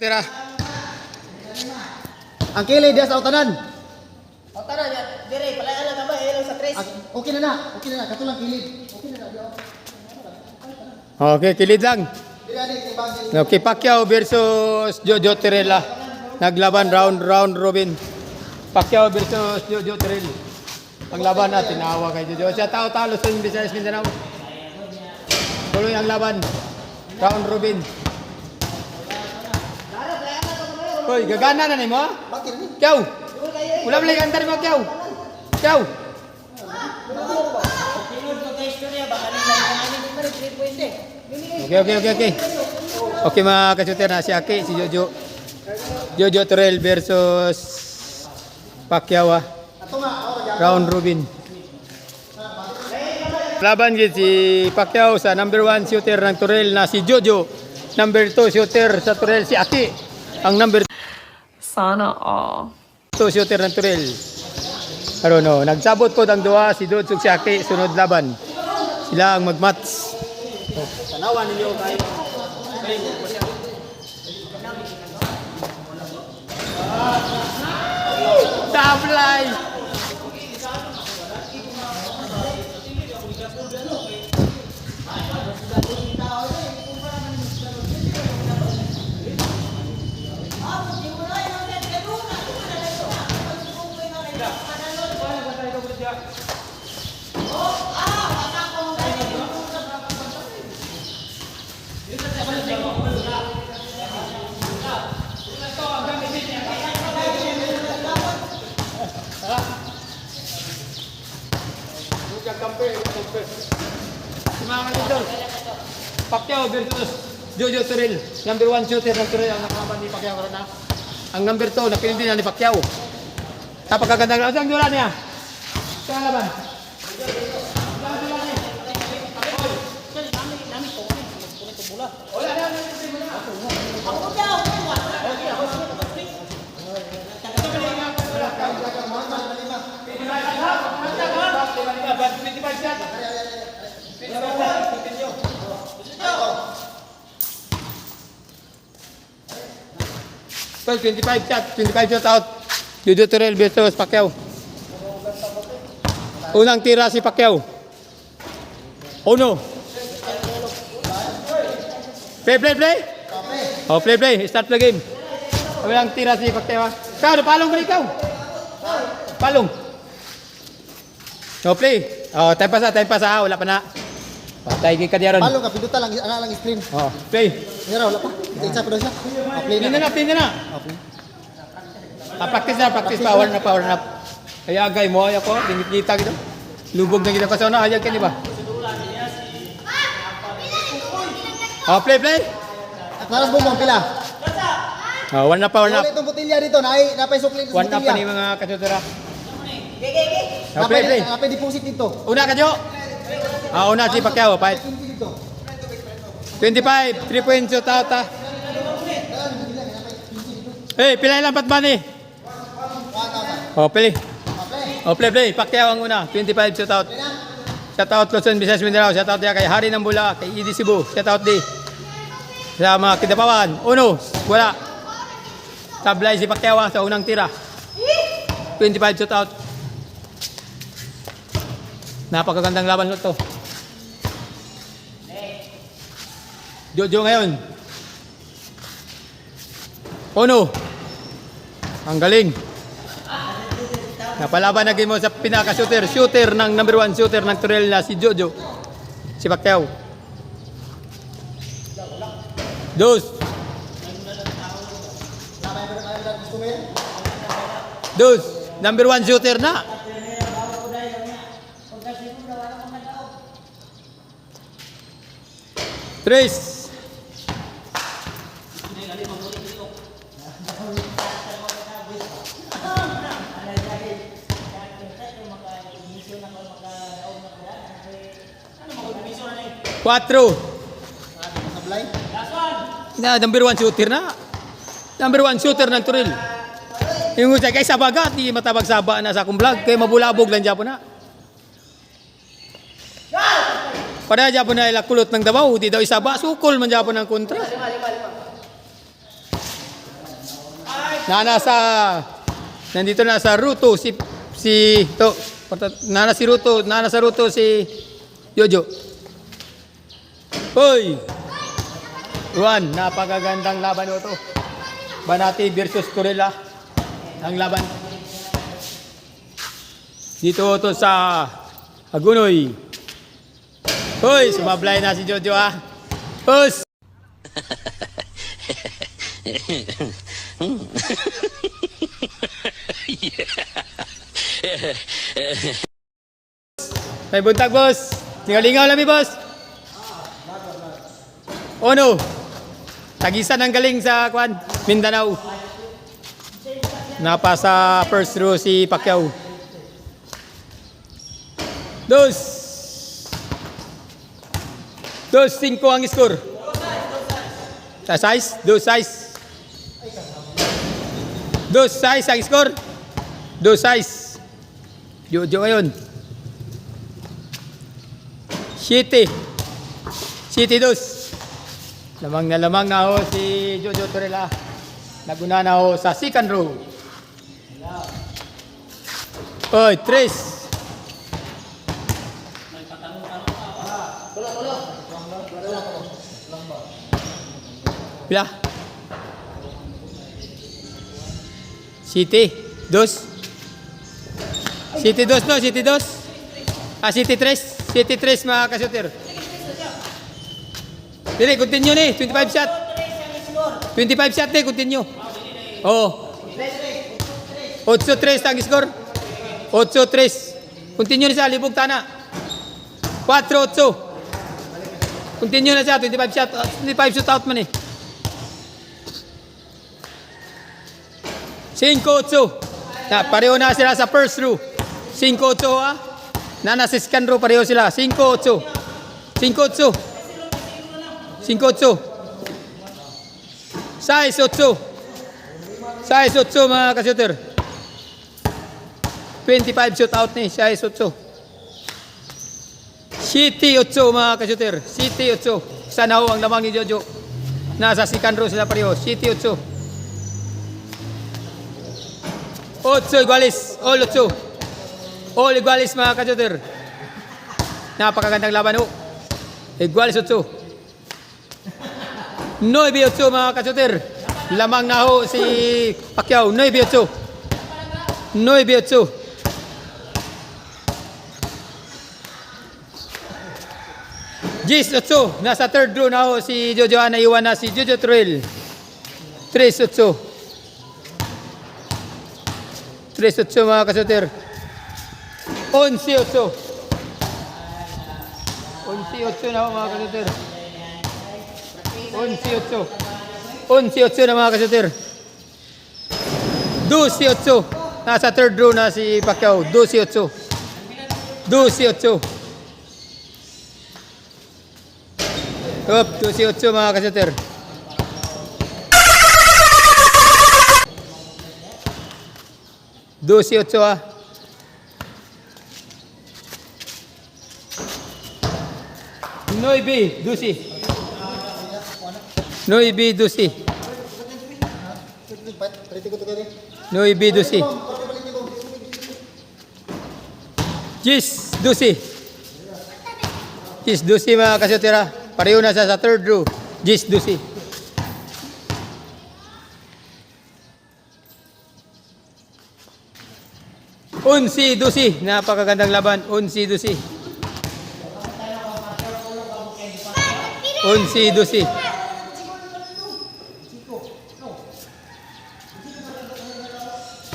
tira. Ang kilid dia sa utanan. Tara, dire, palayan lang ba? Hello sa tres. Okay na na. Okay na na. Katulang kilid. Okay na na. Okay, kilid lang. Dire ani kay Bagel. Okay, Pacquiao versus Jojo Terrella. Naglaban round robin. Pacquiao versus Jojo Terrella. Ang laban natin, naawa kay Jojo. Siya tao-talo sa Visayas Mindanao. Tuloy ang laban. Round robin. Hoy, gagana na ni mo? Bakit ni? Kiyaw! Wala balik antar mo, Kiyaw! Kiyaw! Okay. Okay mga kasuter na si Aki, si Jojo. Jojo Terrell versus Pacquiao. Round robin. Laban gid si Pacquiao sa number 1 shooter ng Terrell na si Jojo. Number 2 shooter sa Terrell si Aki. Ang number Sana all. 2 shooter ng Terrell. Pero no, nagsabot po ang duwa si Dodge ug si Aki sunod laban. Sila ang magmatch. Tanawan ninyo kay Tablay. Mga idol, Pacquiao versus Jojo Terrell. Number 1 shooter ng Terrell ang nakalaban ni Pacquiao karena. Ang number 2 napili din ni Pacquiao. Napakagandang laban ang dula niya. Sa laban. Well, 25 shot out. Jojo Terrell versus Pacquiao. Unang tira si Pacquiao. Uno. Play. Oh, play. Start the game. Unang tira si Pacquiao. Kau, palong balik kau. Palong. No play. Oh, time pass ah. Wala pa na. Patay kay Kadiaron. Palong ka pinduta lang ana lang screen. Oh, play. Nira wala pa. Isa pa daw siya. Play Play na. Okay. Practice power na. Kaya agay mo ako, kita gitu. Lubog na kita kasi na ayag ka di ba? Oh, play. Claras Bongbong pila. Oh, one up. Wala itong botilya dito na napay sukli sa One up pa ni botilya. mga katutura. Oh, Napay play. napay deposit dito. Una ka, Jo. Una si Pacquiao, fight. 25, 3 points shot out. Hey, pilay lang patmani. Oh, play. Play. Pacquiao ang una, 25 shot out. Shout out Luzon, Visayas Mindanao. Shout out dia kay Hari ng Bula, kay Idi Cebu. Shout out di. Sa mga Kidapawan. Uno, wala. Tablay si Pacquiao sa unang tira. 25 shot out. Napakagandang laban to. Jojo ngayon. Uno. Ang galing. Napalaban na game mo sa pinaka-shooter ng number 1 shooter ng Terrell na si Jojo. Si Pacquiao. Dos, number 1 shooter na. Tres. Quatro. Na number 1 shooter na. Number 1 shooter ng Terrell. Yung usay kay sabaga di matabag saba na sa akong vlog kay mabulabog lang Japon na. Pada Japon na ila kulot ng Davao di daw isaba sukol man Japon ang kontra. Nandito na sa Ruto nasa Ruto si Jojo. Hoy! Juan, napakagandang laban ito. Banati versus Corella. Ang laban. Dito ito sa Hagunoy. Hoy, sumablay na si Jojo ah. Hus! May buntag, boss. Lingaw-lingaw lang, boss. Ono. Tagisan ang galing sa Kwan, Mindanao. Napasa first row si Pacquiao. Dos 5 ang score. Sa size, 2-6 ang score. 2-6. Jojo ngayon. City 2. Lamang na ho si Jojo Torrella. Naguna na ho sa second row. Oy, 3. Pila? City 2. City 2 no, City 2. City 3. City 3 mga ka-shooter. Dili, continue ni, 25 shot. 25 shot ni, continue. Oh. 8-3 ang score. 8-3. Continue ni sa libog tana. 4-8. Continue na siya, 25 shot. 25 shot out man eh. 5-8. Pareho na sila sa first row. 5-8 ha. Nasa second row pareho sila. 5-8. 5-8. 6-8. Size 8. Size 8 mga ka-shooter. 25 shoot out ni. Size 8. City 8 mga ka-shooter. City 8. Sana ho ang lamang ni Jojo. Nasa second row sila pareho. City 8. 8 igualis. All 8. All igualis mga ka-shooter. Napakagandang laban ho. Igualis 8. 9-8 mga ka-shooter. Lamang na ho si Pacquiao. 9-8. 9-8. Gis 8. Nasa third row na ho si Jojo. Naiwan na si Jojo Torrella. 3-8. 3-8 mga ka-shooter. 11-8. 11-8 na ho mga ka-shooter. 11-8. 11-8 na mga ka-shooter. 12-8. Nasa third row na si Pacquiao. 12-8. 12-8. Up, 12-8 mga ka-shooter. Dosi 8 ah. Noibi, Dusi. Noibi, Dusi. Noibi, Dusi. Gis, Dusi. Gis, Dusi mga ka-shooter. Pareho na sa third row. Gis, Dusi. Unsi Dusi, napakagandang laban. Unsi Dusi. Unsi Dusi.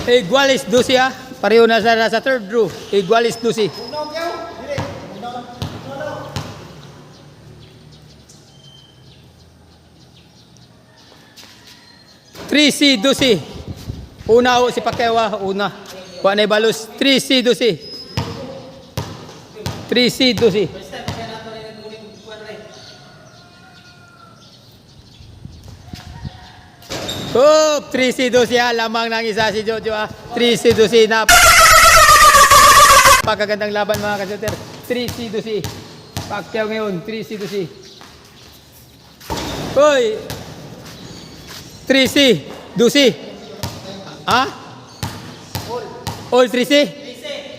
Igualis Dusi ah. Pareho na sa third row. Igualis Dusi. Trisi Dusi. Una ho si Pacquiao. Una. Kuha na ibalos. 3C Dusi. 3C Dusi. Oh, 3C Dusi ha. Lamang ng isa si Jojo ha. 3C Dusi na. Pagkagandang laban mga ka-shooter. 3C Dusi. Pacquiao ngayon. 3C Dusi. Hoy. 3C Dusi. Ha? All 3C?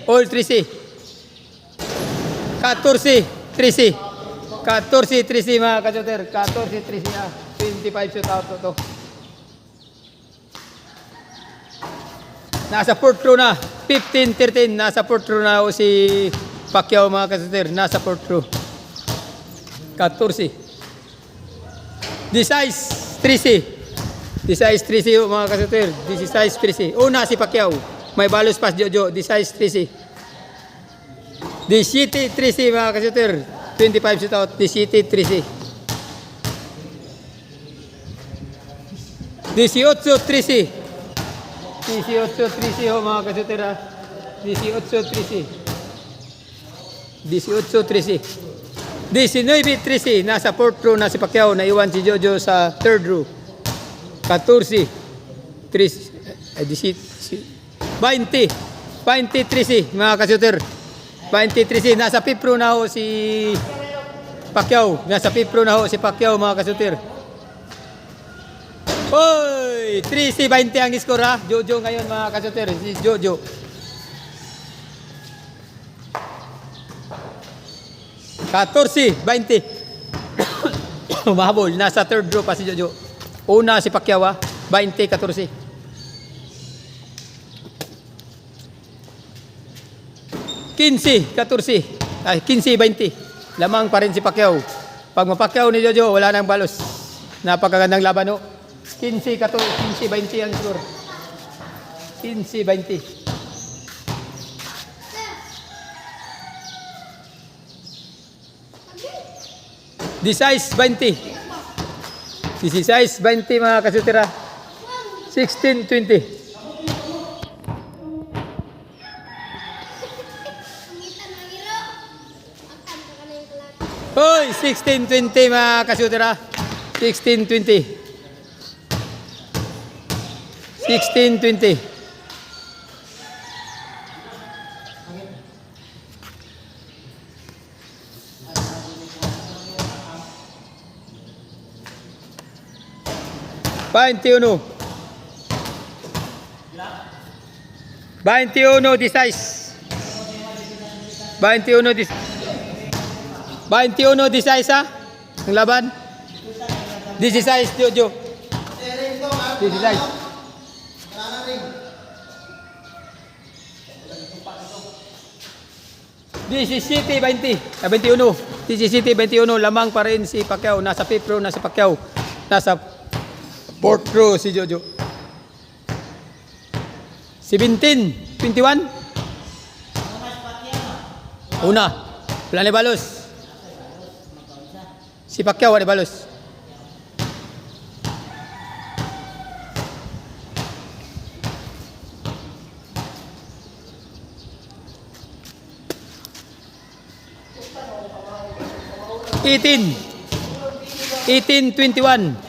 All 3C. 14, 3C. 14, 3C mga kajoter. 14, 3C ah. 25 shootout to. Nasa 4th row na. 15, 13. Nasa 4th row na o si Pacquiao mga kajoter. Nasa 4th row. 14. This size 3C. This size 3C mga kajoter. This is size 3C. Una si Pacquiao. May balos pas Jojo. This size 3C. This city 3C mga kajoter. 25 shootout. This city 3C. This 18 3C. 18 3C ho mga kajoter ha. 18 3C. 18 3C. 19 3C. Nasa 4th row na si Pacquiao. Naiwan si Jojo sa 3rd row. 14 3C. 20 23C mga kajoter. 23C. Nasa 5th row na ho si Pacquiao. Nasa 5th row na ho si Pacquiao mga kajoter. Hoy! 3C 20 ang score ha. Jojo ngayon mga kajoter. Si Jojo. Katorsi, 20. Mahabol. Nasa 3rd row pa si Jojo. Una si Pacquiao ha. 20, 14. 15, 14. Ay, 15, 20. Lamang pa rin si Pacquiao. Pag mapacquiao ni Jojo, wala nang balos. Napakagandang laban no. 15, 14, 15, 20 ang score. 15, 20. This size 20. This is size 20 mga kasutira. 16, 20. Hoy, 16, 20 mga kasutira. 16, 20. 16, 20. Baintiuno. 21 di size. 21 di 21 di size ha. Ang laban. This is size Jojo. This is size. This is City 20. 21. This is City 21. Lamang pa rin si Pacquiao. Nasa 5th row na si Pacquiao. Nasa 4th row si Jojo. 17, 21. Una. Wala ni balos. Si Pacquiao wala ni balos. Eighteen, 21.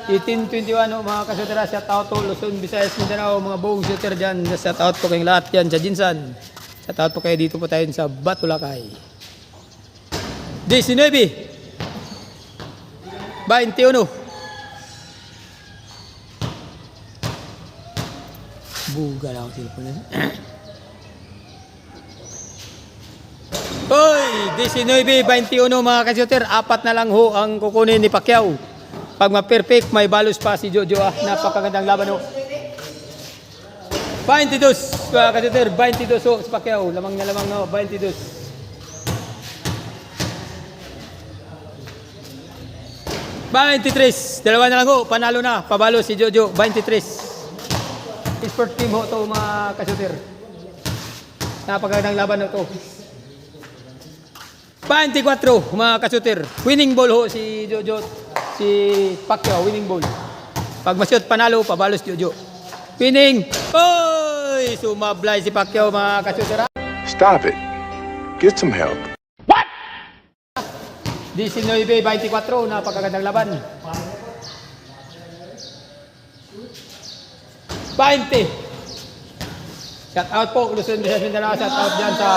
18-21 mga kasutera, shout out to Luzon, Visayas, Mindanao, mga buong shooter dyan. Shout out po kayong lahat dyan sa Jinsan. Shout out po kayo dito po tayo sa Batulakay. 19, 21. Buga lang ang telepono. Hoy, 19-21 mga kasutera, apat na lang ho ang kukunin ni Pacquiao. Pag ma-perfect, may balos pa si Jojo ah. Napakagandang laban ho. 22, mga kasiter. 22 ho si Pacquiao. Lamang na lamang no. 22. 23. Dalawa na lang ho. Panalo na. Pabalo si Jojo. 23. Sport team ho to mga kasiter. Napakagandang laban ho to. 24 mga kasiter. Winning ball ho si Jojo. Si Pacquiao, winning ball. Pag masyot panalo, pabalos Jojo. Winning! Oy! Sumablay si Pacquiao mga kasutera. Stop it. Get some help. 19-24, napakagandang laban. 20. Shout out po, Luzon, Visayas, Mindanao. Shout out dyan sa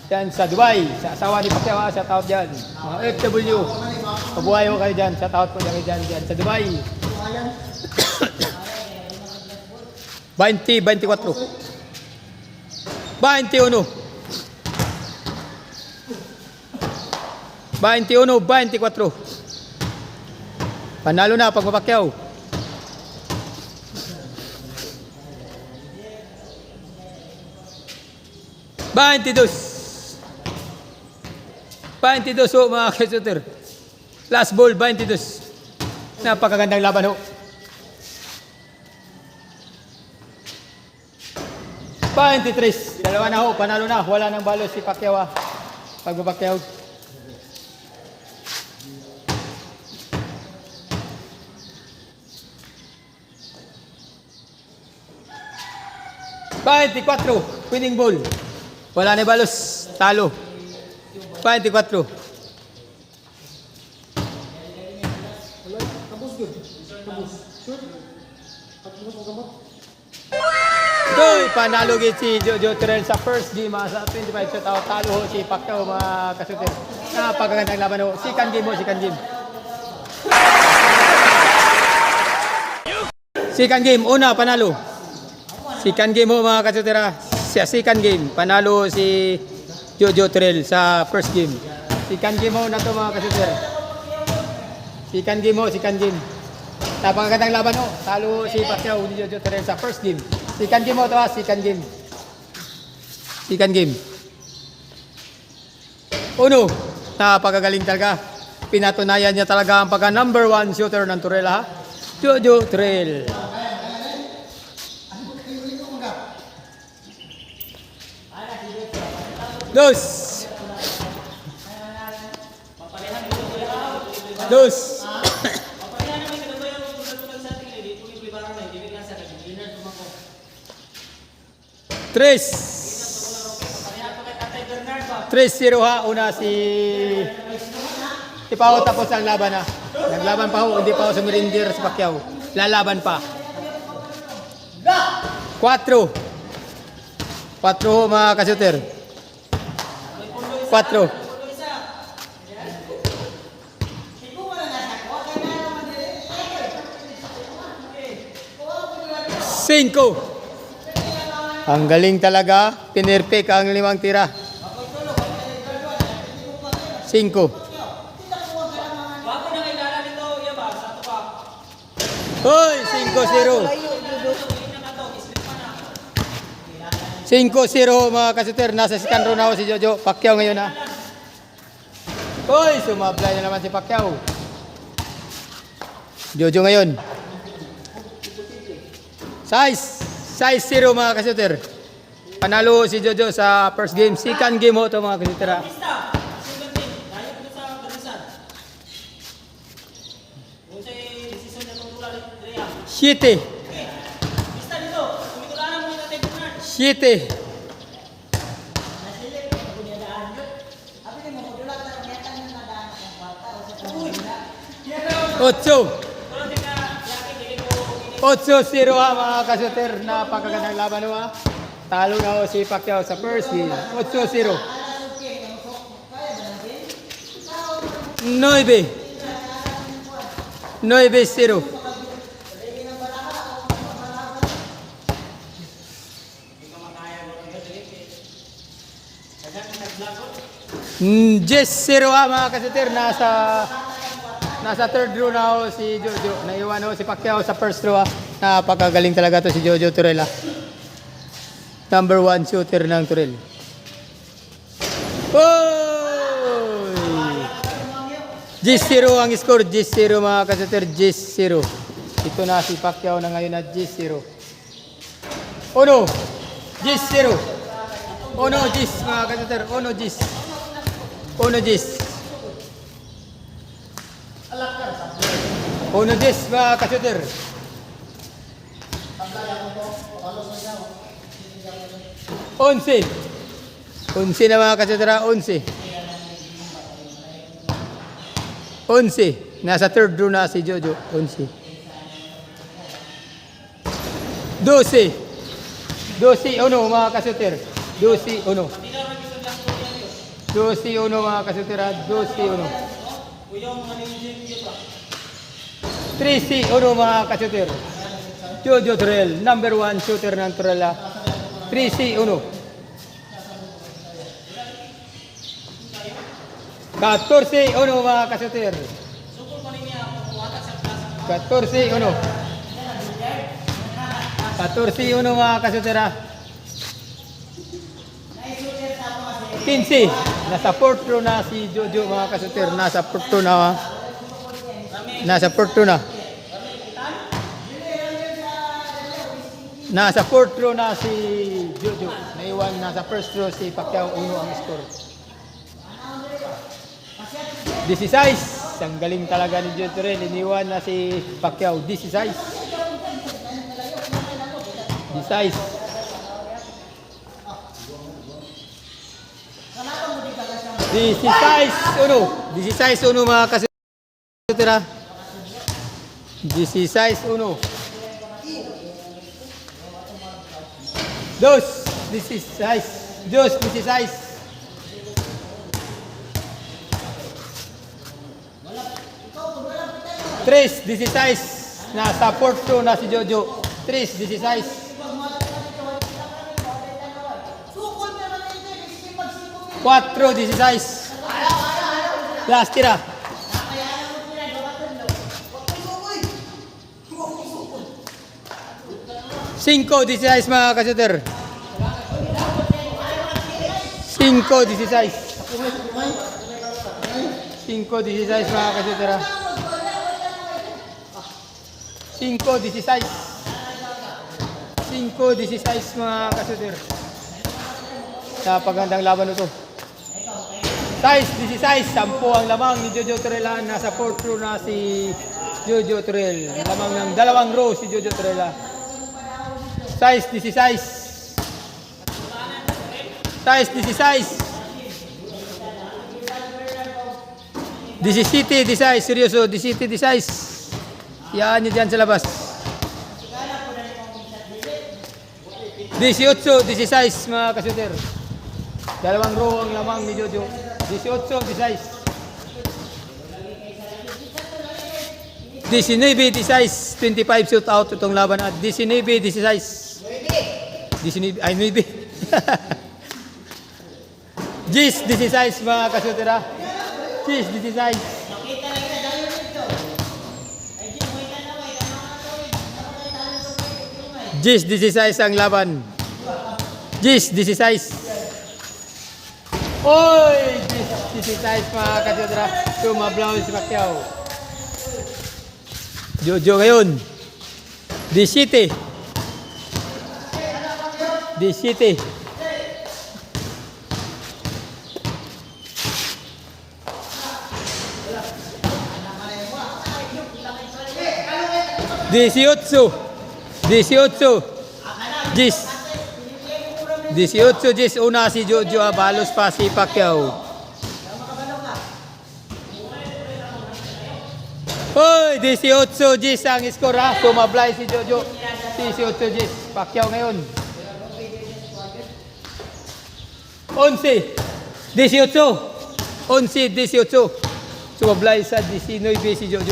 dyan sa Dubai, sa asawa ni Pacquiao, shout out dyan. Mga FW, pabuhay ko kayo dyan, shout out po dyan sa Dubai. 20, 24. 21. 21, 24. Panalo na pag mapakyaw. 22. 22 ho mga kasuter. Last ball, 22. Napakagandang laban ho. 23. Dalawa na ho, panalo na. Wala nang balo si Pacquiao ah. Pag Pacquiao. Winning ball. Wala na balos. Talo. 24. Doy, panalo gid si Jojo Terrell sa first game sa 25 shot out. Talo ho si Pacquiao mga kasuter. Napakagandang laban ho. Second game ho, second game. Second game, una panalo. Second game ho mga kasutera. Sa second game, panalo si Jojo Terrell sa first game. Second game ho na to mga kasutera. Second game ho, second game. Napakagandang laban ho. Talo si Pacquiao ni Jojo Terrell sa first game. Second game ho to ha, second game. Second game. Uno, napakagaling talaga. Pinatunayan niya talaga ang pagka number 1 shooter ng Terrell ha. Jojo Terrell. Dos. Dos. Tres. 3-0 ha. Una si Pao tapos ang laban ha. Naglaban pa ho. Hindi pa ho sumirindir si Pacquiao. Lalaban pa. 4. 4 ho mga kasuter. 4. 5. Ang galing talaga. Pinirpik ang 5 tira. 5. Hoy, 5-0. 5-0 mga kasuter. Nasa second round na ho si Jojo. Pacquiao ngayon ha. Hoy, sumablay na naman si Pacquiao. Jojo ngayon. Size 0 mga kasuter. Panalo si Jojo sa first game. Second game ho ito mga kasuter ha. Siete. Ocho. 8-0 ha mga kasuter. Napakagandang laban ho ha. Talo na ho si Pacquiao sa first game. 8-0. 9-0. 10-0 ha mga kasuter. Nasa third row na ho si Jojo. Naiwan ho si Pacquiao sa first row ha. Napakagaling talaga to si Jojo Terrell ha. Number 1 shooter ng Terrell. Oy! 10-0 ang score. 10-0 mga kasuter. 10-0. Ito na si Pacquiao na ngayon na 10-0. Uno. 10-0. Uno 10 mga kasuter. Uno 10. Uno 10. Uno 10 mga kasuter. 11. 11 na mga kasuter. 11. 11. Nasa third row na si Jojo. 11. 12. 12 uno mga kasuter. 12 uno. 12 uno mga kasuter. 12 uno. 13 uno mga kasuter. Jojo Torrel, number 1 shooter ng Torrella. 13-1. 14-1 mga kasuter. 14-1. 14-1 mga kasutera. 15. Nasa 4th row na si Jojo mga kasuter. Nasa 4th row na. Nasa 4th row na. Nasa 4th row na si Jojo. Naiwan nasa 1st row si Pacquiao. 1 ang score. 16. Ang galing talaga ni Jojo Torrel. Iniwan na si Pacquiao. 16. 16. 16-1 mga kasutera. 16-1. 2, 16. 2, 16. 3, 16. Nasa 4th row na si Jojo. 3, 16. 4, 16. Last tira. 5-16 mga kasuter. 5-16. 5-16 mga kasuter. 5-16. 5-16 mga kasuter. Napagandang laban ito. Size 16, 10 ang lamang ni Jojo Torrella. Nasa 4th row na si Jojo Torrel. Lamang ng 2 row si Jojo Torrella. Size 16. Size 16. 17, 16. Seryoso, 17, 16. Yan nyo dyan sa labas. 18, 16 mga kasuter. 2 row ang lamang ni Jojo. 18, 16. 19-16, 25 shoot out itong laban at 19-16. 19, ay 9. 16 mga kasutera. 16. 16 ang laban. 16. Oy! 16 mga kasutera. Sumablaw si Pacquiao. Jojo ngayon. 17. 17. 18. 18, una si Jojo, balos pa si Pacquiao. Hoy, 18 ang score ha. Sumablay si Jojo. 18 Pacquiao ngayon. 11, 18. Sumablay sa 19 si Jojo.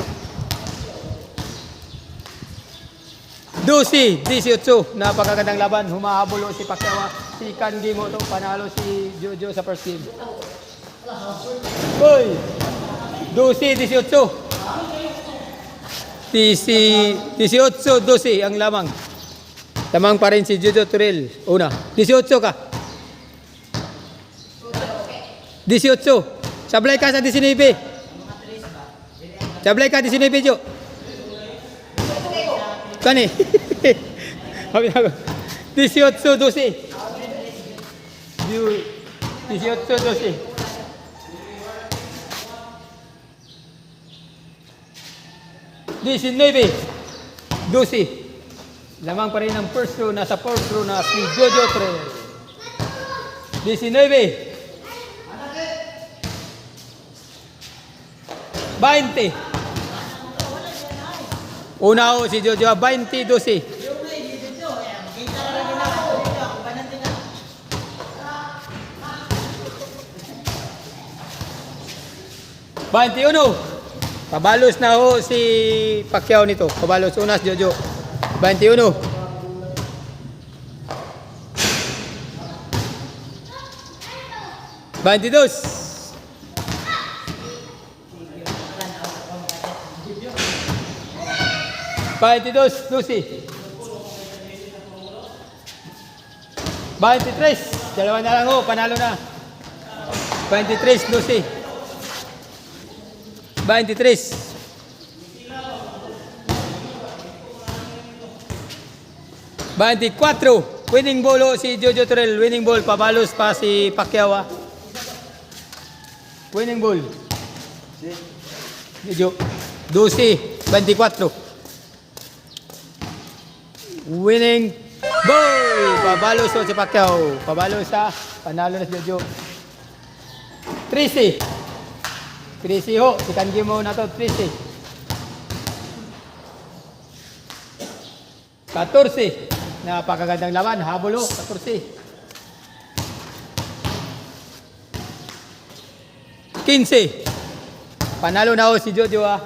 12, 18. Napakagandang laban. Humahabol si Pacquiao. Second game mo ito. Panalo si Jojo sa first game. Hoy! 12, 18. 18-12 ang lamang. Lamang pa rin si Jojo Torrel. Una. 18 ka. 18. Sablay ka sa 19. Sablay ka 19, Jo. Kani. 18-12. 18-12. 19-12. Lamang pa rin ang first row. Nasa fourth row na si Jojo Torrel. 19. 20. Una ho si Jojo. 20-12. 21. Pabalos na ho si Pacquiao nito. Pabalos unas Jojo. 21. 22. 22, Lucy. 23, dalawa na lang ho, panalo na. 23, Lucy. 23. 24, winning ball ho, si Jojo Torrel. Winning ball, pabalos pa si Pacquiao. Winning ball. Jojo. 12, 24. Winning ball! Pabalos ho si Pacquiao. Pabalos ha. Panalo na si Jojo. 13. 13 ho. Second game mo na to. 13. 14. Napakagandang laban. Habol ho. 14. 15. Panalo na ho si Jojo ha.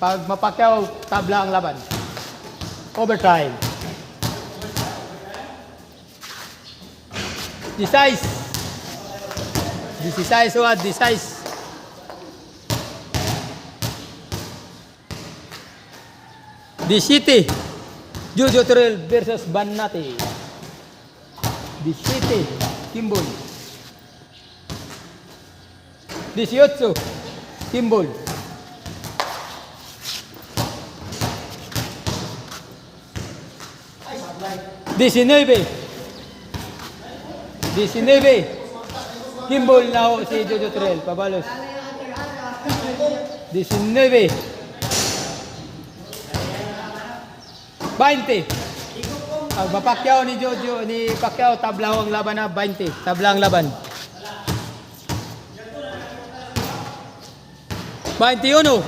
Pag mapakyaw, tabla ang laban. Overtime. 16. 16 ho, 16. 17. Jojo Torrel versus Banate. 17. Kimball. 18. Kimball. 19. 19. Kimball na ho si Jojo Torrel. Pabalos. 19. 20. Pag mapakyaw ni Jojo, ni Pacquiao, tabla ho ang laban na 20. Tabla ang laban. 21.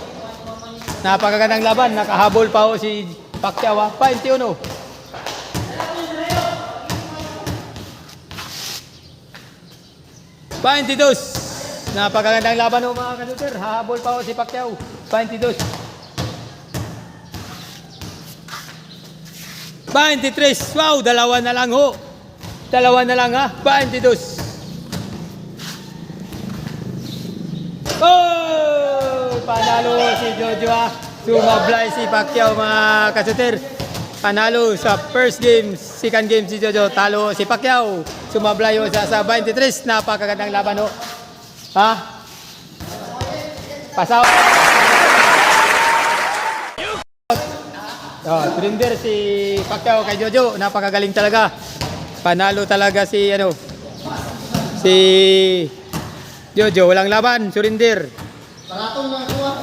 Napakagandang laban. Nakahabol pa ho si Pacquiao. 21. 22. Napakagandang laban ho mga kanuter. Hahabol pa ho si Pacquiao. 22. 23. Wow, dalawa na lang ho. Dalawa na lang ha. 22. Oh! Panalo si Jojo ha. Sumablay si Pacquiao mga kasuter. Panalo sa first game, second game si Jojo. Talo si Pacquiao. Sumablay ho sa 23. Napakagandang laban ho. Ha? Pasaw. Oh, surrender si Pacquiao kay Jojo. Napakagaling talaga. Panalo talaga si Jojo. Walang laban, surrender.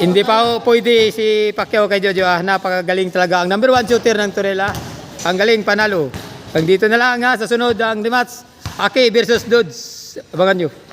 Hindi pa ho pwede si Pacquiao kay Jojo. Napakagaling talaga. Ang number 1 shooter ng Torrel. Ang galing, panalo. Pag dito na lang ha, sa sunod ang rematch. Aki versus Dodds. Abangan nyo.